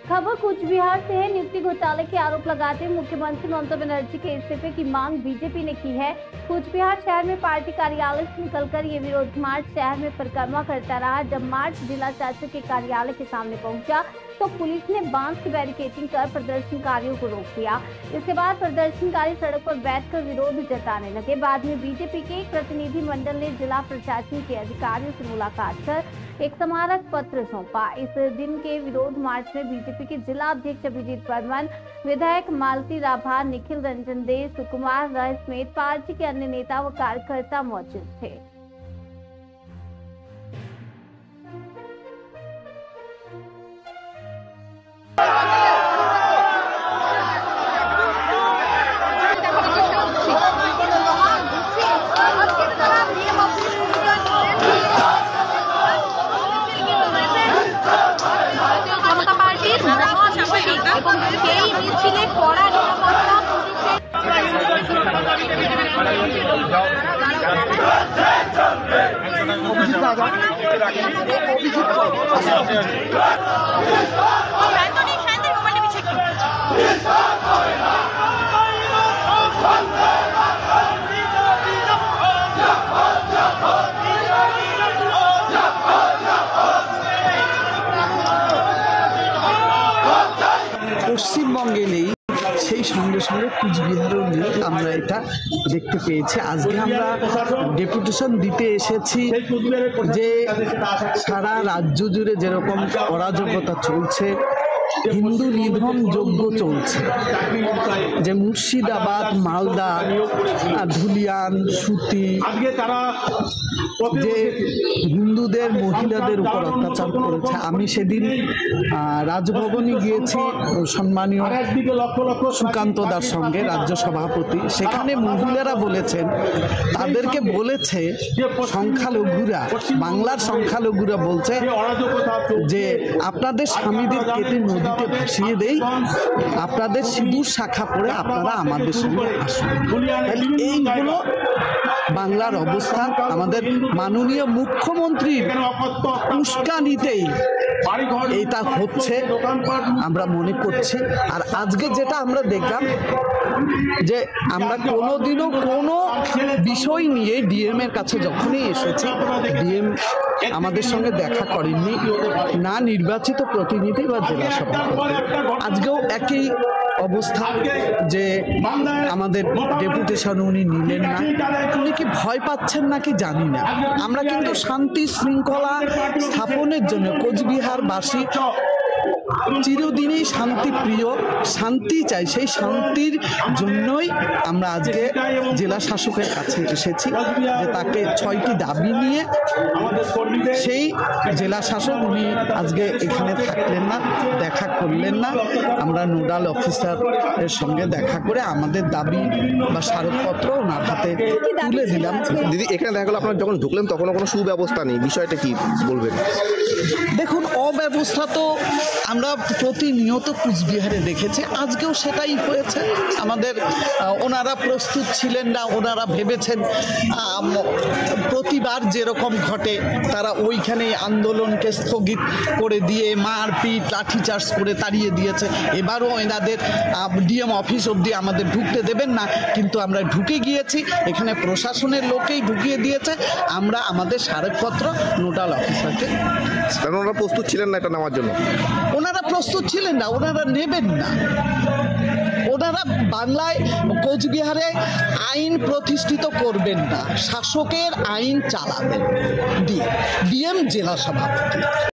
खबर कूच बिहार से है। नियुक्ति घोटाले के आरोप लगाते मुख्यमंत्री ममता बनर्जी के इस्तीफे की मांग बीजेपी ने की है। कूच बिहार शहर में पार्टी कार्यालय से निकलकर ये विरोध मार्च शहर में परिक्रमा करता रहा। जब मार्च जिला शासक के कार्यालय के सामने पहुंचा तो पुलिस ने बांस की बैरिकेडिंग कर प्रदर्शनकारियों को रोक दिया। इसके बाद प्रदर्शनकारी सड़क पर बैठकर विरोध जताने लगे। बाद में बीजेपी के एक प्रतिनिधि मंडल ने जिला प्रशासन के अधिकारियों से मुलाकात कर एक स्मारक पत्र सौंपा। इस दिन के विरोध मार्च में बीजेपी के जिला अध्यक्ष अभिजीत बर्मन, विधायक मालती राभा, निखिल रंजन दे, सुकुमार राय समेत पार्टी के अन्य नेता व कार्यकर्ता मौजूद थे। পশ্চিমবঙ্গে নেই, সেই সঙ্গে সঙ্গে কুচবিহারেও নেই। আমরা এটা দেখতে পেয়েছি। আজকে আমরা ডেপুটেশন দিতে এসেছি যে সারা রাজ্য জুড়ে যেরকম অরাজকতা চলছে, হিন্দু নিধন যজ্ঞ চলছে, যে মুর্শিদাবাদ, মালদা, ধুলিয়ান, সুতি যে হিন্দুদের মহিলাদের উপর অত্যাচার করেছে। আমি সেদিন রাজভবনে গিয়েছি সম্মানীয় সুকান্ত দার সঙ্গে, রাজ্য সভাপতি। সেখানে মহিলারা বলেছেন, তাদেরকে বলেছে সংখ্যালঘুরা, বাংলার সংখ্যালঘুরা বলছে যে আপনাদের স্বামীদের কেটে নদীতে ভাসিয়ে দেই, আপনাদের সিঁদুর শাখা পরে আপনারা আমাদের সঙ্গে আসুন। এইগুলো বাংলার অবস্থা। আমাদের মাননীয় মুখ্যমন্ত্রীর উস্কানিতেই এটা হচ্ছে আমরা মনে করছি। আর আজকে যেটা আমরা দেখলাম যে আমরা কোনোদিনও কোনো বিষয় নিয়ে ডিএম এর কাছে যখনই এসেছি, ডিএম আমাদের সঙ্গে দেখা করেননি, না নির্বাচিত প্রতিনিধি বা জেলা সভাপতি। আজকেও একই অবস্থা যে আমাদের ডেপুটেশন উনি নিলেন না। উনি কি ভয় পাচ্ছেন নাকি জানি না। আমরা কিন্তু শান্তি শৃঙ্খলা স্থাপনের জন্য কোচবিহারবাসী চিরদিনই শান্তি প্রিয়, শান্তি চাই। সেই শান্তির জন্যই আমরা আজকে জেলা শাসকের কাছে এসেছি যে তাকে 6টি দাবি নিয়ে। সেই জেলা শাসক উনি আজকে এখানে থাকলেন না, দেখা করলেন না। আমরা নোডাল অফিসারের সঙ্গে দেখা করে আমাদের দাবি বা স্মারকপত্র ওনার হাতে তুলে দিলাম। দিদি, এখানে দেখা গেল আপনারা যখন ঢুকলেন তখনও কোনো সুব্যবস্থা নেই, বিষয়টা কি বলবেন? দেখুন, অব্যবস্থা তো আমরা প্রতিনিয়ত কুচবিহারে দেখেছি, আজকেও সেটাই হয়েছে। আমাদের ওনারা প্রস্তুত ছিলেন না, ওনারা ভেবেছেন প্রতিবার যেরকম ঘটে তারা ওইখানে আন্দোলনকে স্থগিত করে দিয়ে মারপিট লাঠিচার্জ করে তাড়িয়ে দিয়েছে। এবারও এনাদের ডিএম অফিস অবধি আমাদের ঢুকতে দেবেন না, কিন্তু আমরা ঢুকে গিয়েছি। এখানে প্রশাসনের লোকেই ঢুকিয়ে দিয়েছে। আমরা আমাদের স্মারকপত্র নোডাল অফিসারকে। ওনারা প্রস্তুত ছিলেন না এটা নেওয়ার জন্য? ওনারা প্রস্তুত ছিলেন না, ওনারা নেবেন না। ওনারা বাংলায় কোচবিহারে আইন প্রতিষ্ঠিত করবেন না, শাসকের আইন চালাবেন। ডিএম জেলা সভাপতি।